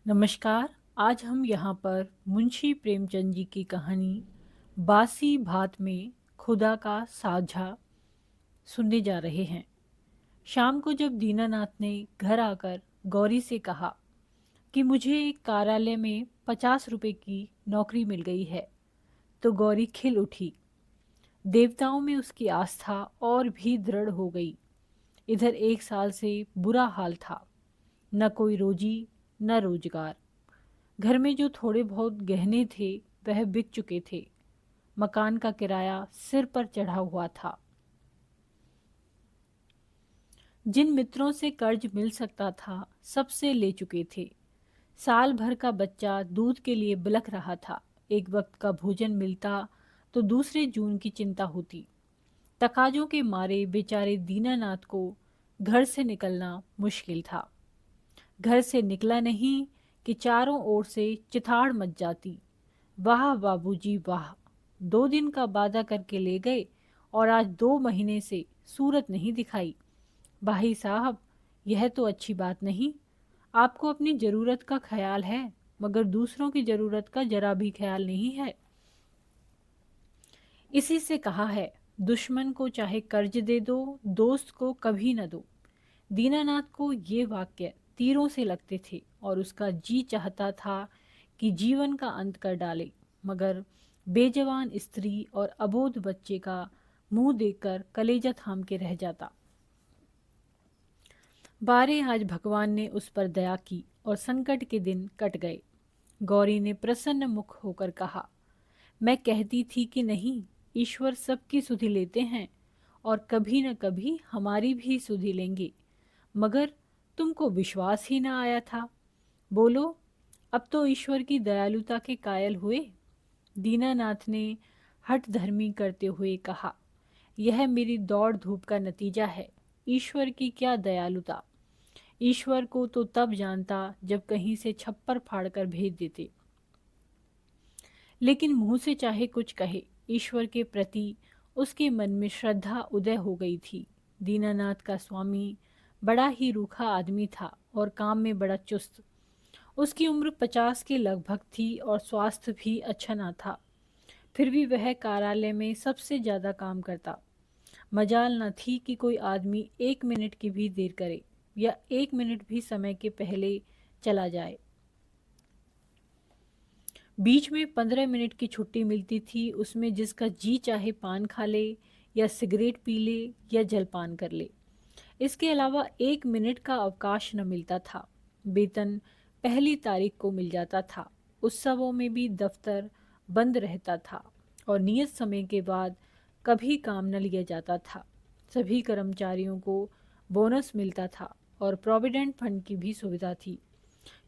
नमस्कार। आज हम यहाँ पर मुंशी प्रेमचंद जी की कहानी बासी भात में खुदा का साझा सुनने जा रहे हैं। शाम को जब दीनानाथ ने घर आकर गौरी से कहा कि मुझे एक कार्यालय में 50 रुपए की नौकरी मिल गई है, तो गौरी खिल उठी। देवताओं में उसकी आस्था और भी दृढ़ हो गई। इधर 1 साल से बुरा हाल था, न कोई रोजी न रोजगार। घर में जो थोड़े बहुत गहने थे वह बिक चुके थे। मकान का किराया सिर पर चढ़ा हुआ था। जिन मित्रों से कर्ज मिल सकता था सबसे ले चुके थे। साल भर का बच्चा दूध के लिए बिलख रहा था। एक वक्त का भोजन मिलता तो दूसरे जून की चिंता होती। तकाजों के मारे बेचारे दीनानाथ को घर से निकलना मुश्किल था। घर से निकला नहीं कि चारों ओर से चिथाड़ मच जाती। वाह बाबूजी वाह, 2 दिन का वादा करके ले गए और आज 2 महीने से सूरत नहीं दिखाई। भाई साहब, यह तो अच्छी बात नहीं। आपको अपनी जरूरत का ख्याल है, मगर दूसरों की जरूरत का जरा भी ख्याल नहीं है। इसी से कहा है, दुश्मन को चाहे कर्ज दे दो, दोस्त को कभी न दो। दीनानाथ को ये वाक्य तीरों से लगते थे और उसका जी चाहता था कि जीवन का अंत कर डाले, मगर बेजवान स्त्री और अबोध बच्चे का मुंह देखकर कलेजा थाम के रह जाता। बारे आज भगवान ने उस पर दया की और संकट के दिन कट गए। गौरी ने प्रसन्न मुख होकर कहा, मैं कहती थी कि नहीं, ईश्वर सबकी सुधि लेते हैं और कभी न कभी हमारी भी सुधि लेंगे, मगर तुमको विश्वास ही ना आया था। बोलो, अब तो ईश्वर की दयालुता के कायल हुए। दीनानाथ ने हठ धर्मी करते हुए कहा, यह मेरी दौड़ धूप का नतीजा है। ईश्वर की क्या दयालुता। ईश्वर को तो तब जानता जब कहीं से छप्पर फाड़कर भेज देते। लेकिन मुंह से चाहे कुछ कहे, ईश्वर के प्रति उसके मन में श्रद्धा उदय हो गई थी। दीनानाथ का स्वामी बड़ा ही रूखा आदमी था और काम में बड़ा चुस्त। उसकी उम्र 50 के लगभग थी और स्वास्थ्य भी अच्छा ना था। फिर भी वह कार्यालय में सबसे ज़्यादा काम करता। मजाल न थी कि कोई आदमी 1 मिनट की भी देर करे या 1 मिनट भी समय के पहले चला जाए। बीच में 15 मिनट की छुट्टी मिलती थी, उसमें जिसका जी चाहे पान खा ले या सिगरेट पी ले या जलपान कर ले। इसके अलावा 1 मिनट का अवकाश न मिलता था। वेतन पहली तारीख को मिल जाता था। उत्सवों में भी दफ्तर बंद रहता था और नियत समय के बाद कभी काम न लिया जाता था। सभी कर्मचारियों को बोनस मिलता था और प्रोविडेंट फंड की भी सुविधा थी।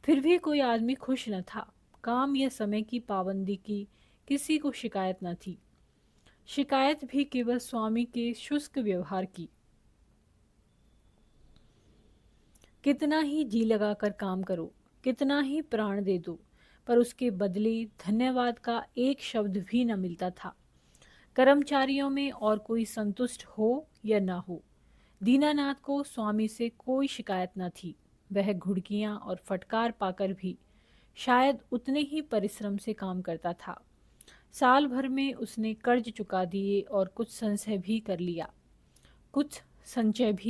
फिर भी कोई आदमी खुश न था। काम या समय की पाबंदी की किसी को शिकायत न थी। शिकायत भी केवल स्वामी के शुष्क व्यवहार की। कितना ही जी लगाकर काम करो, कितना ही प्राण दे दो, पर उसके बदले धन्यवाद का एक शब्द भी न मिलता था। कर्मचारियों में और कोई संतुष्ट हो या ना हो, दीनानाथ को स्वामी से कोई शिकायत न थी। वह घुड़कियां और फटकार पाकर भी शायद उतने ही परिश्रम से काम करता था। साल भर में उसने कर्ज चुका दिए और कुछ संचय भी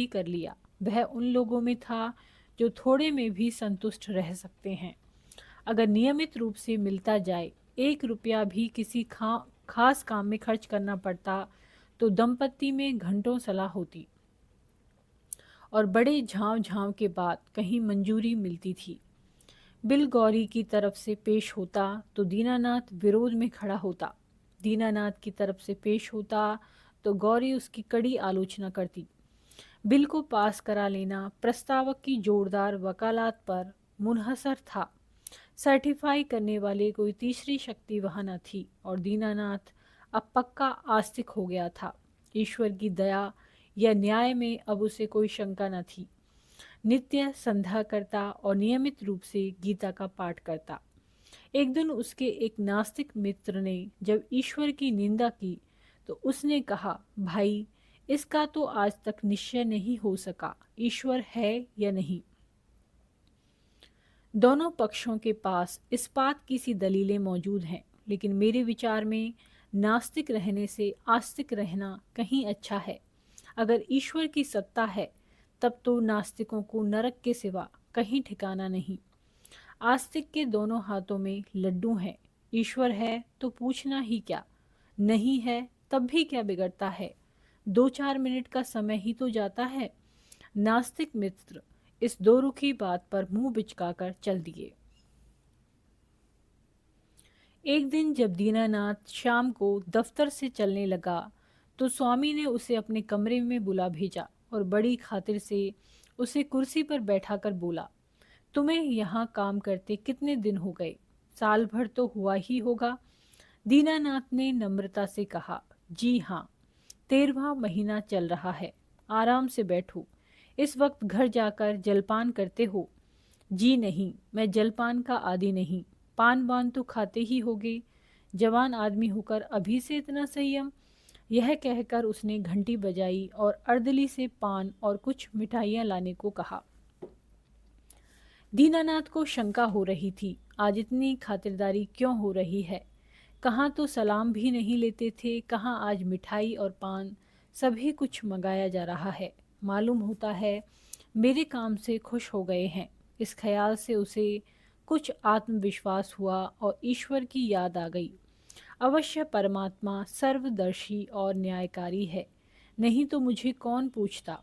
कर लिया। वह उन लोगों में था जो थोड़े में भी संतुष्ट रह सकते हैं। अगर नियमित रूप से मिलता जाए, 1 रुपया भी किसी खास काम में खर्च करना पड़ता तो दंपत्ति में घंटों सलाह होती और बड़े झांव झांव के बाद कहीं मंजूरी मिलती थी। बिल गौरी की तरफ से पेश होता तो दीनानाथ विरोध में खड़ा होता। दीनानाथ की तरफ से पेश होता तो गौरी उसकी कड़ी आलोचना करती। बिल को पास करा लेना प्रस्तावक की जोरदार वकालत पर मुनहसर था। सर्टिफाई करने वाले कोई तीसरी शक्ति वहां न थी और दीनानाथ अब पक्का आस्तिक हो गया था। ईश्वर की दया या न्याय में अब उसे कोई शंका न थी। नित्य संध्या करता और नियमित रूप से गीता का पाठ करता। एक दिन उसके एक नास्तिक मित्र ने जब ईश्वर की निंदा की तो उसने कहा, भाई, इसका तो आज तक निश्चय नहीं हो सका, ईश्वर है या नहीं। दोनों पक्षों के पास इस्पात की सी दलीलें मौजूद हैं, लेकिन मेरे विचार में नास्तिक रहने से आस्तिक रहना कहीं अच्छा है। अगर ईश्वर की सत्ता है, तब तो नास्तिकों को नरक के सिवा कहीं ठिकाना नहीं। आस्तिक के दोनों हाथों में लड्डू हैं। ईश्वर है तो पूछना ही क्या, नहीं है तब भी क्या बिगड़ता है। 2-4 मिनट का समय ही तो जाता है। नास्तिक मित्र इस दो रुखी बात पर मुंह बिचकाकर चल दिए। एक दिन जब दीनानाथ शाम को दफ्तर से चलने लगा, तो स्वामी ने उसे अपने कमरे में बुला भेजा और बड़ी खातिर से उसे कुर्सी पर बैठाकर बोला, तुम्हें यहाँ काम करते कितने दिन हो गए? साल भर तो हुआ ही होगा। दीनानाथ ने नम्रता से कहा, जी हाँ, 13वां महीना चल रहा है। आराम से बैठो। इस वक्त घर जाकर जलपान करते हो? जी नहीं, मैं जलपान का आदी नहीं। पान वान तो खाते ही होगे। जवान आदमी होकर अभी से इतना संयम। यह कहकर उसने घंटी बजाई और अर्दली से पान और कुछ मिठाइयाँ लाने को कहा। दीनानाथ को शंका हो रही थी, आज इतनी खातिरदारी क्यों हो रही है। कहाँ तो सलाम भी नहीं लेते थे, कहाँ आज मिठाई और पान सभी कुछ मंगाया जा रहा है। मालूम होता है मेरे काम से खुश हो गए हैं। इस ख्याल से उसे कुछ आत्मविश्वास हुआ और ईश्वर की याद आ गई। अवश्य परमात्मा सर्वदर्शी और न्यायकारी है, नहीं तो मुझे कौन पूछता।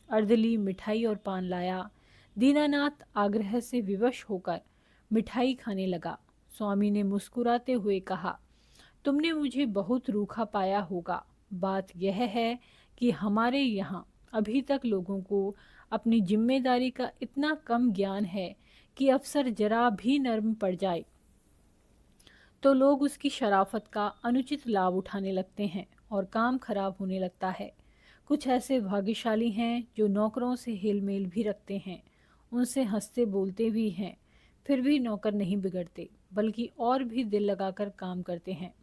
अर्दली मिठाई और पान लाया। दीनानाथ आग्रह से विवश होकर मिठाई खाने लगा। स्वामी ने मुस्कुराते हुए कहा, तुमने मुझे बहुत रूखा पाया होगा। बात यह है कि हमारे यहाँ अभी तक लोगों को अपनी जिम्मेदारी का इतना कम ज्ञान है कि अफसर जरा भी नर्म पड़ जाए तो लोग उसकी शराफत का अनुचित लाभ उठाने लगते हैं और काम खराब होने लगता है। कुछ ऐसे भाग्यशाली हैं जो नौकरों से हेलमेल भी रखते हैं, उनसे हंसते बोलते भी हैं, फिर भी नौकर नहीं बिगड़ते, बल्कि और भी दिल लगाकर काम करते हैं।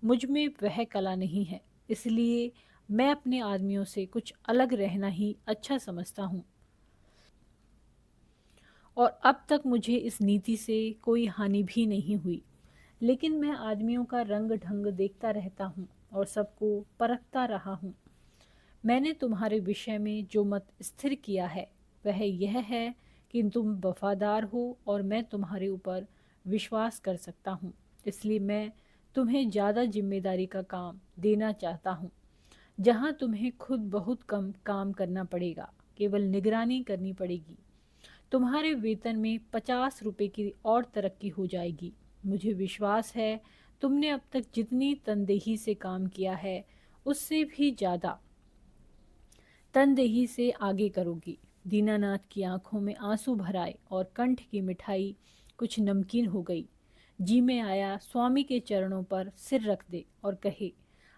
मुझ में वह कला नहीं है, इसलिए मैं अपने आदमियों से कुछ अलग रहना ही अच्छा समझता हूँ। और अब तक मुझे इस नीति से कोई हानि भी नहीं हुई। लेकिन मैं आदमियों का रंग ढंग देखता रहता हूँ और सबको परखता रहा हूँ। मैंने तुम्हारे विषय में जो मत स्थिर किया है वह यह है कि तुम वफादार हो और मैं तुम्हारे ऊपर विश्वास कर सकता हूँ। इसलिए मैं तुम्हें ज़्यादा जिम्मेदारी का काम देना चाहता हूँ, जहाँ तुम्हें खुद बहुत कम काम करना पड़ेगा, केवल निगरानी करनी पड़ेगी। तुम्हारे वेतन में 50 रुपये की और तरक्की हो जाएगी। मुझे विश्वास है तुमने अब तक जितनी तनदेही से काम किया है उससे भी ज़्यादा तनदेही से आगे करोगी। दीनानाथ की आंखों में आंसू भर आए और कंठ की मिठाई कुछ नमकीन हो गई। जी में आया स्वामी के चरणों पर सिर रख दे और कहे,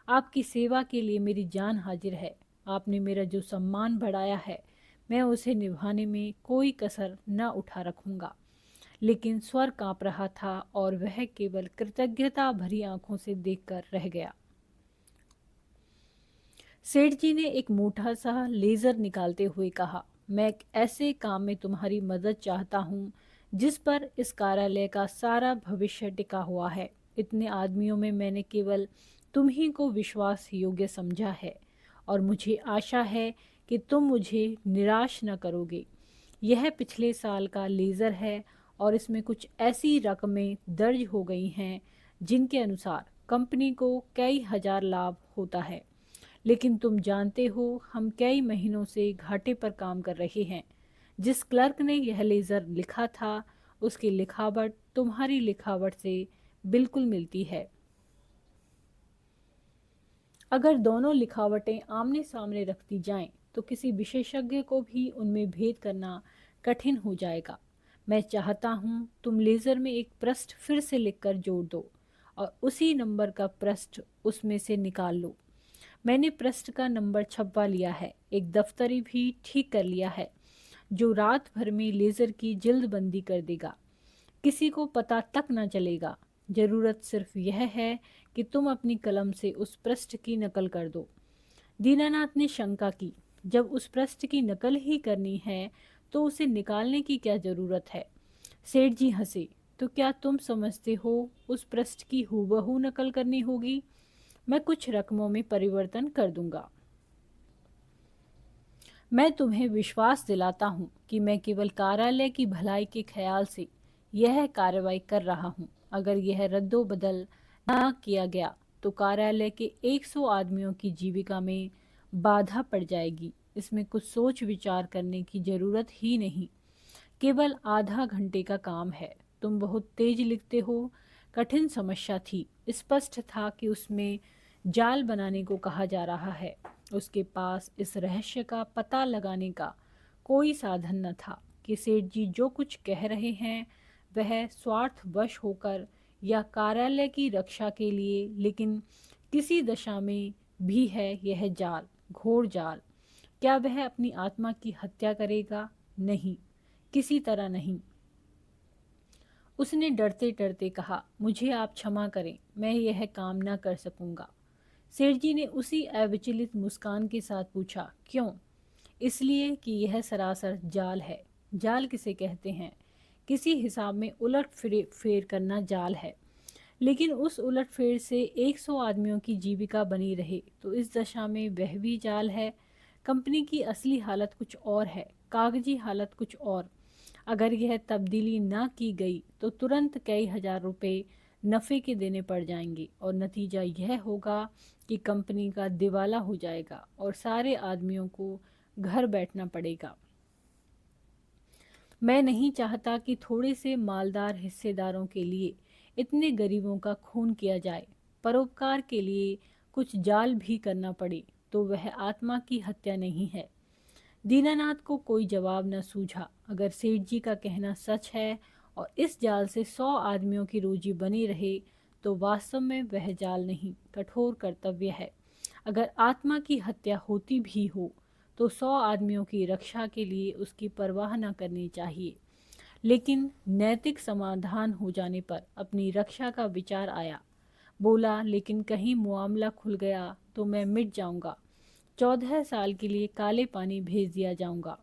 आपकी सेवा के लिए मेरी जान हाजिर है। आपने मेरा जो सम्मान बढ़ाया है, मैं उसे निभाने में कोई कसर न उठा रखूंगा। लेकिन स्वर कांप रहा था और वह केवल कृतज्ञता भरी आंखों से देखकर रह गया। सेठ जी ने एक मोटा सा लेज़र निकालते हुए कहा, मैं एक ऐसे काम में तुम्हारी मदद चाहता हूँ जिस पर इस कार्यालय का सारा भविष्य टिका हुआ है। इतने आदमियों में मैंने केवल तुम ही को विश्वास योग्य समझा है और मुझे आशा है कि तुम मुझे निराश न करोगे। यह पिछले साल का लेज़र है और इसमें कुछ ऐसी रकमें दर्ज हो गई हैं जिनके अनुसार कंपनी को कई हजार लाभ होता है। लेकिन तुम जानते हो हम कई महीनों से घाटे पर काम कर रहे हैं। जिस क्लर्क ने यह लेज़र लिखा था उसकी लिखावट तुम्हारी लिखावट से बिल्कुल मिलती है। अगर दोनों लिखावटें आमने सामने रख दी जाएं तो किसी विशेषज्ञ को भी उनमें भेद करना कठिन हो जाएगा। मैं चाहता हूँ तुम लेज़र में एक पृष्ठ फिर से लिखकर जोड़ दो और उसी नंबर का पृष्ठ उसमें से निकाल लो। मैंने पृष्ठ का नंबर छपवा लिया है, एक दफ्तरी भी ठीक कर लिया है जो रात भर में लेज़र की जल्दबंदी कर देगा। किसी को पता तक न चलेगा। जरूरत सिर्फ यह है कि तुम अपनी कलम से उस पृष्ठ की नकल कर दो। दीनानाथ ने शंका की, जब उस पृष्ठ की नकल ही करनी है तो उसे निकालने की क्या जरूरत है। सेठ जी हंसे। तो क्या तुम समझते हो उस पृष्ठ की हूबहू नकल करनी होगी? मैं कुछ रकमों में परिवर्तन कर दूंगा। मैं तुम्हें विश्वास दिलाता हूँ कि मैं केवल कार्यालय की भलाई के ख्याल से यह कार्रवाई कर रहा हूँ। अगर यह रद्दोबदल न किया गया तो कार्यालय के 100 आदमियों की जीविका में बाधा पड़ जाएगी। इसमें कुछ सोच विचार करने की जरूरत ही नहीं, केवल आधा घंटे का काम है। तुम बहुत तेज लिखते हो। कठिन समस्या थी। स्पष्ट था कि उसमें जाल बनाने को कहा जा रहा है। उसके पास इस रहस्य का पता लगाने का कोई साधन न था कि सेठ जी जो कुछ कह रहे हैं वह स्वार्थवश होकर या कार्यालय की रक्षा के लिए, लेकिन किसी दशा में भी है यह जाल, घोर जाल। क्या वह अपनी आत्मा की हत्या करेगा? नहीं, किसी तरह नहीं। उसने डरते डरते कहा, मुझे आप क्षमा करें, मैं यह काम न कर सकूंगा। सेठ जी ने उसी अविचलित मुस्कान के साथ पूछा, क्यों? इसलिए कि यह सरासर जाल है। जाल किसे कहते हैं? किसी हिसाब में उलट फेर करना जाल है। लेकिन उस उलटफेर से 100 आदमियों की जीविका बनी रहे तो इस दशा में वह भी जाल है। कंपनी की असली हालत कुछ और है, कागजी हालत कुछ और। अगर यह तब्दीली ना की गई तो तुरंत कई हजार रुपए नफ़े के देने पड़ जाएंगे और नतीजा यह होगा कि कंपनी का दिवाला हो जाएगा और सारे आदमियों को घर बैठना पड़ेगा। मैं नहीं चाहता कि थोड़े से मालदार हिस्सेदारों के लिए इतने गरीबों का खून किया जाए। परोपकार के लिए कुछ जाल भी करना पड़े तो वह आत्मा की हत्या नहीं है। दीनानाथ को कोई जवाब न सूझा। अगर सेठ जी का कहना सच है और इस जाल से 100 आदमियों की रोजी बनी रहे तो वास्तव में वह जाल नहीं, कठोर कर्तव्य है। अगर आत्मा की हत्या होती भी हो तो 100 आदमियों की रक्षा के लिए उसकी परवाह न करनी चाहिए। लेकिन नैतिक समाधान हो जाने पर अपनी रक्षा का विचार आया। बोला, लेकिन कहीं मामला खुल गया तो मैं मिट जाऊंगा। 14 साल के लिए काले पानी भेज दिया जाऊंगा।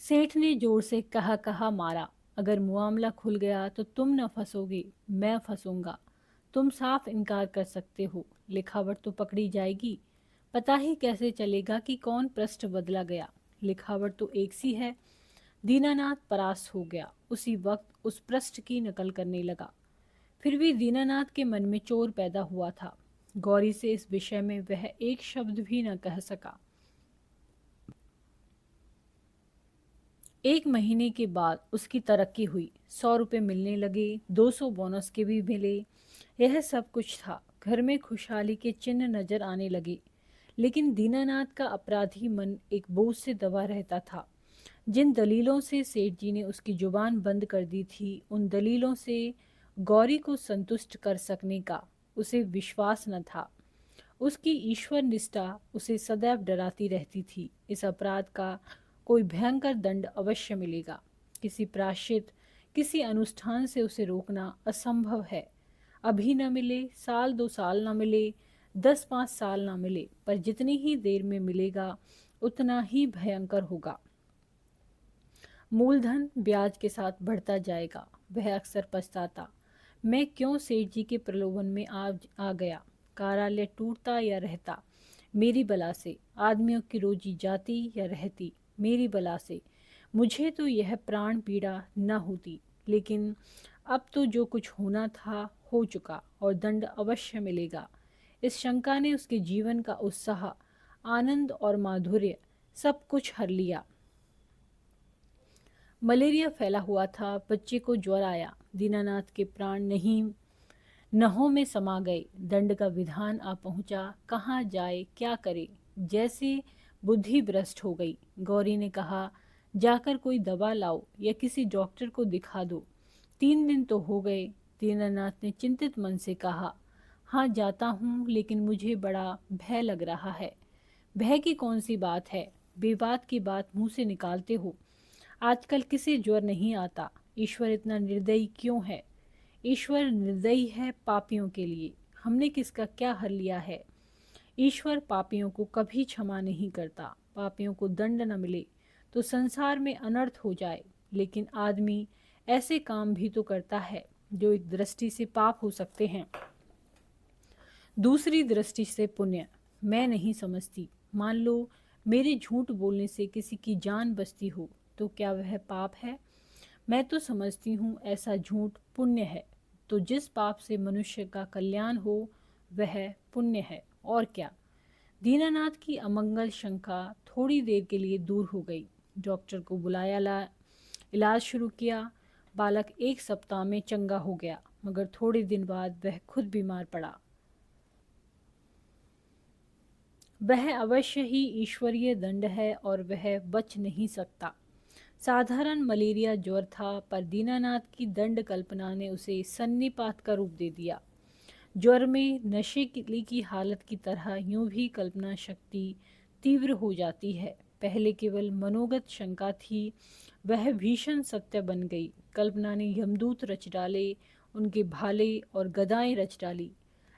सेठ ने जोर से कहा कहा मारा, अगर मामला खुल गया तो तुम न फंसोगे, मैं फंसूंगा। तुम साफ इनकार कर सकते हो, लिखावट तो पकड़ी जाएगी। पता ही कैसे चलेगा कि कौन पृष्ठ बदला गया? लिखावट तो एक सी है। दीनानाथ परास्त हो गया। उसी वक्त उस पृष्ठ की नकल करने लगा। फिर भी दीनानाथ के मन में चोर पैदा हुआ था। गौरी से इस विषय में वह एक शब्द भी न कह सका। 1 महीने के बाद उसकी तरक्की हुई। 100 रुपये मिलने लगे, 200 बोनस के भी मिले। यह सब कुछ था। घर में खुशहाली के चिन्ह नजर आने लगे। लेकिन दीनानाथ का अपराधी मन एक बोझ से दबा रहता था। जिन दलीलों से सेठ जी ने उसकी जुबान बंद कर दी थी, उन दलीलों से गौरी को संतुष्ट कर सकने का उसे विश्वास न था। उसकी ईश्वर निष्ठा उसे सदैव डराती रहती थी। इस अपराध का कोई भयंकर दंड अवश्य मिलेगा। किसी प्रायश्चित, किसी अनुष्ठान से उसे रोकना असंभव है। अभी न मिले, साल 2 साल न मिले, 10-5 साल न मिले, पर जितनी ही देर में मिलेगा उतना ही भयंकर होगा। मूलधन ब्याज के साथ बढ़ता जाएगा। वह अक्सर पछताता, मैं क्यों सेठ जी के प्रलोभन में आ गया। कार्यालय टूटता या रहता, मेरी बला से। आदमियों की रोजी जाती या रहती, मेरी बला से। मुझे तो यह प्राण पीड़ा न होती। लेकिन अब तो जो कुछ होना था हो चुका और दंड अवश्य मिलेगा। इस शंका ने उसके जीवन का उत्साह, आनंद और माधुर्य सब कुछ हर लिया। मलेरिया फैला हुआ था। बच्चे को ज्वर आया। दीनानाथ के प्राण नहीं नहों में समा गए। दंड का विधान आ पहुंचा। कहाँ जाए, क्या करे, जैसे बुद्धि भ्रष्ट हो गई। गौरी ने कहा, जाकर कोई दवा लाओ या किसी डॉक्टर को दिखा दो। 3 दिन तो हो गए। दीनानाथ ने चिंतित मन से कहा, हाँ जाता हूँ, लेकिन मुझे बड़ा भय लग रहा है। भय की कौन सी बात है? बेबात की बात मुंह से निकालते हो। आजकल किसे ज्वर नहीं आता। ईश्वर इतना निर्दयी क्यों है? ईश्वर निर्दयी है पापियों के लिए। हमने किसका क्या हर लिया है? ईश्वर पापियों को कभी क्षमा नहीं करता। पापियों को दंड न मिले तो संसार में अनर्थ हो जाए, लेकिन आदमी ऐसे काम भी तो करता है जो एक दृष्टि से पाप हो सकते हैं, दूसरी दृष्टि से पुण्य। मैं नहीं समझती, मान लो मेरे झूठ बोलने से किसी की जान बचती हो, तो क्या वह पाप है? मैं तो समझती हूँ ऐसा झूठ पुण्य है। तो जिस पाप से मनुष्य का कल्याण हो वह पुण्य है, और क्या। दीनानाथ की अमंगल शंका थोड़ी देर के लिए दूर हो गई। डॉक्टर को बुलाया, इलाज शुरू किया। बालक 1 सप्ताह में चंगा हो गया, मगर थोड़े दिन बाद वह खुद बीमार पड़ा। वह अवश्य ही ईश्वरीय दंड है और वह बच नहीं सकता। साधारण मलेरिया ज्वर था, पर दीनानाथ की दंड कल्पना ने उसे सन्निपात का रूप दे दिया। ज्वर में नशे की हालत की तरह यूं भी कल्पना शक्ति तीव्र हो जाती है। पहले केवल मनोगत शंका थी, वह भीषण सत्य बन गई। कल्पना ने यमदूत रच डाले, उनके भाले और गदाएं रच डाली,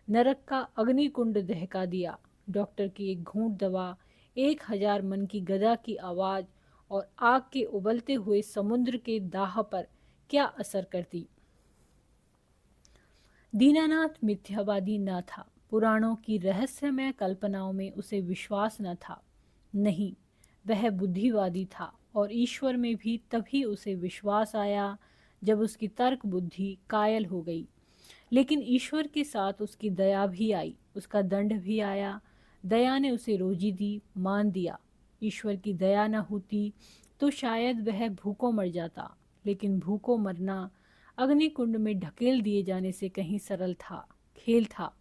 नरक का अग्निकुंड दहका दिया। डॉक्टर की एक घूंट दवा, 1000 मन की गदा की आवाज और आग के उबलते हुए समुद्र के दाह पर क्या असर करती। दीनानाथ मिथ्यावादी न था, पुराणों की रहस्यमय कल्पनाओं में उसे विश्वास न था। नहीं, वह बुद्धिवादी था, और ईश्वर में भी तभी उसे विश्वास आया जब उसकी तर्क बुद्धि कायल हो गई। लेकिन ईश्वर के साथ उसकी दया भी आई, उसका दंड भी आया। दया ने उसे रोजी दी, मान दिया। ईश्वर की दया न होती तो शायद वह भूखों मर जाता, लेकिन भूखों मरना अग्निकुंड में ढकेल दिए जाने से कहीं सरल था, खेल था।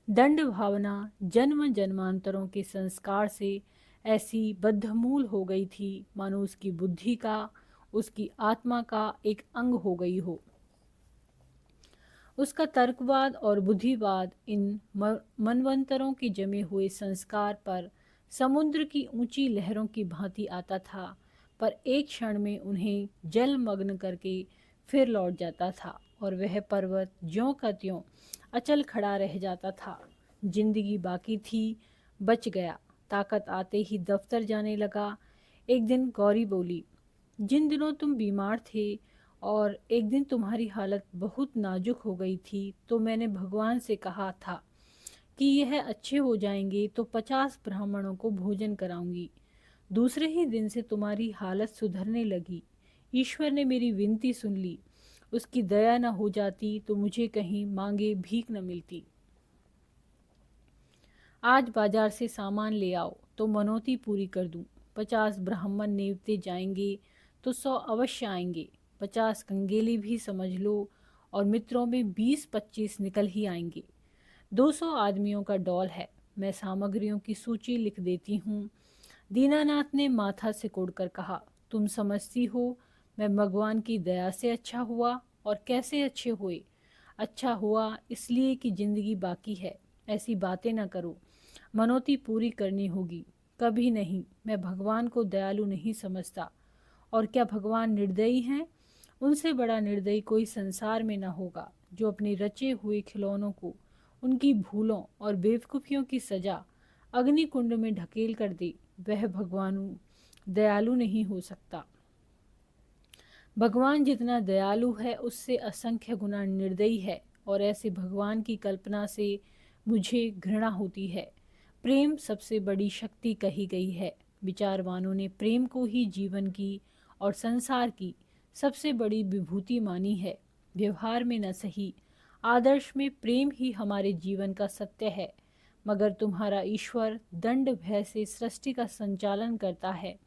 दंड भावना जन्म जन्मांतरों के संस्कार से ऐसी बद्धमूल हो गई थी, मानो उसकी बुद्धि का, उसकी आत्मा का एक अंग हो गई हो। उसका तर्कवाद और बुद्धिवाद इन मनवंतरों के जमे हुए संस्कार पर समुद्र की ऊंची लहरों की भांति आता था, पर एक क्षण में उन्हें जलमग्न करके फिर लौट जाता था, और वह पर्वत ज्यों का त्यों अचल खड़ा रह जाता था। जिंदगी बाकी थी, बच गया। ताकत आते ही दफ्तर जाने लगा। एक दिन गौरी बोली, जिन दिनों तुम बीमार थे और एक दिन तुम्हारी हालत बहुत नाजुक हो गई थी, तो मैंने भगवान से कहा था कि यह अच्छे हो जाएंगे तो 50 ब्राह्मणों को भोजन कराऊंगी। दूसरे ही दिन से तुम्हारी हालत सुधरने लगी। ईश्वर ने मेरी विनती सुन ली। उसकी दया न हो जाती तो मुझे कहीं मांगे भीख न मिलती। आज बाजार से सामान ले आओ तो मनौती पूरी कर दूं। 50 ब्राह्मण नेवते जाएंगे तो 100 अवश्य आएंगे। 50 कंगेली भी समझ लो, और मित्रों में 20-25 निकल ही आएंगे। 200 आदमियों का डॉल है। मैं सामग्रियों की सूची लिख देती हूँ। दीनानाथ ने माथा सिकोड़कर कहा, तुम समझती हो मैं भगवान की दया से अच्छा हुआ? और कैसे अच्छे हुए? अच्छा हुआ इसलिए कि जिंदगी बाकी है। ऐसी बातें ना करो, मनौती पूरी करनी होगी। कभी नहीं, मैं भगवान को दयालु नहीं समझता। और क्या भगवान निर्दयी हैं? उनसे बड़ा निर्दयी कोई संसार में न होगा, जो अपने रचे हुए खिलौनों को उनकी भूलों और बेवकूफ़ियों की सजा अग्निकुंड में ढकेल कर दे। वह भगवान दयालु नहीं हो सकता। भगवान जितना दयालु है उससे असंख्य गुना निर्दयी है, और ऐसे भगवान की कल्पना से मुझे घृणा होती है। प्रेम सबसे बड़ी शक्ति कही गई है। विचारवानों ने प्रेम को ही जीवन की और संसार की सबसे बड़ी विभूति मानी है। व्यवहार में न सही, आदर्श में प्रेम ही हमारे जीवन का सत्य है। मगर तुम्हारा ईश्वर दंड भय से सृष्टि का संचालन करता है,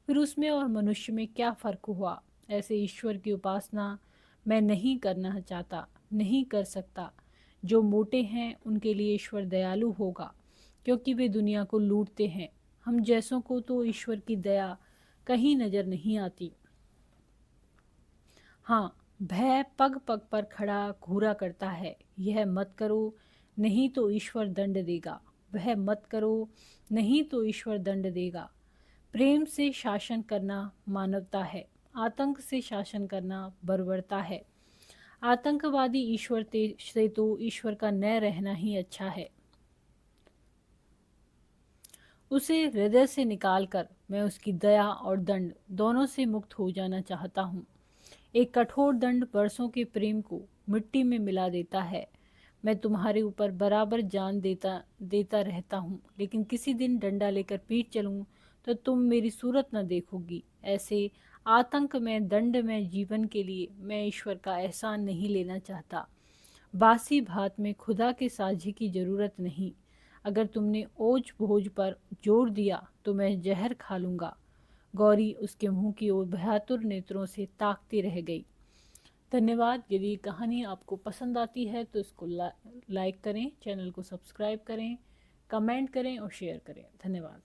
फिर उसमें और मनुष्य में क्या फर्क हुआ? ऐसे ईश्वर की उपासना मैं नहीं करना चाहता, नहीं कर सकता। जो मोटे हैं उनके लिए ईश्वर दयालु होगा, क्योंकि वे दुनिया को लूटते हैं। हम जैसों को तो ईश्वर की दया कहीं नजर नहीं आती। हाँ, भय पग पग पर खड़ा घूरा करता है। यह मत करो, नहीं तो ईश्वर दंड देगा। वह मत करो, नहीं तो ईश्वर दंड देगा। प्रेम से शासन करना मानवता है, आतंक से शासन करना बर्बरता है। आतंकवादी ईश्वर से तो ईश्वर का न रहना ही अच्छा है। उसे हृदय से निकालकर मैं उसकी दया और दंड दोनों से मुक्त हो जाना चाहता हूँ। एक कठोर दंड वर्षों के प्रेम को मिट्टी में मिला देता है। मैं तुम्हारे ऊपर बराबर जान देता देता रहता हूँ, लेकिन किसी दिन डंडा लेकर पीट चलूँ तो तुम मेरी सूरत न देखोगी। ऐसे आतंक में दंड में जीवन के लिए मैं ईश्वर का एहसान नहीं लेना चाहता। बासी भात में खुदा के साझे की जरूरत नहीं। अगर तुमने ओझ भोज पर जोर दिया तो मैं जहर खा लूंगा। गौरी उसके मुंह की ओर भयातुर नेत्रों से ताकती रह गई। धन्यवाद। यदि ये कहानी आपको पसंद आती है तो इसको लाइक करें, चैनल को सब्सक्राइब करें, कमेंट करें और शेयर करें। धन्यवाद।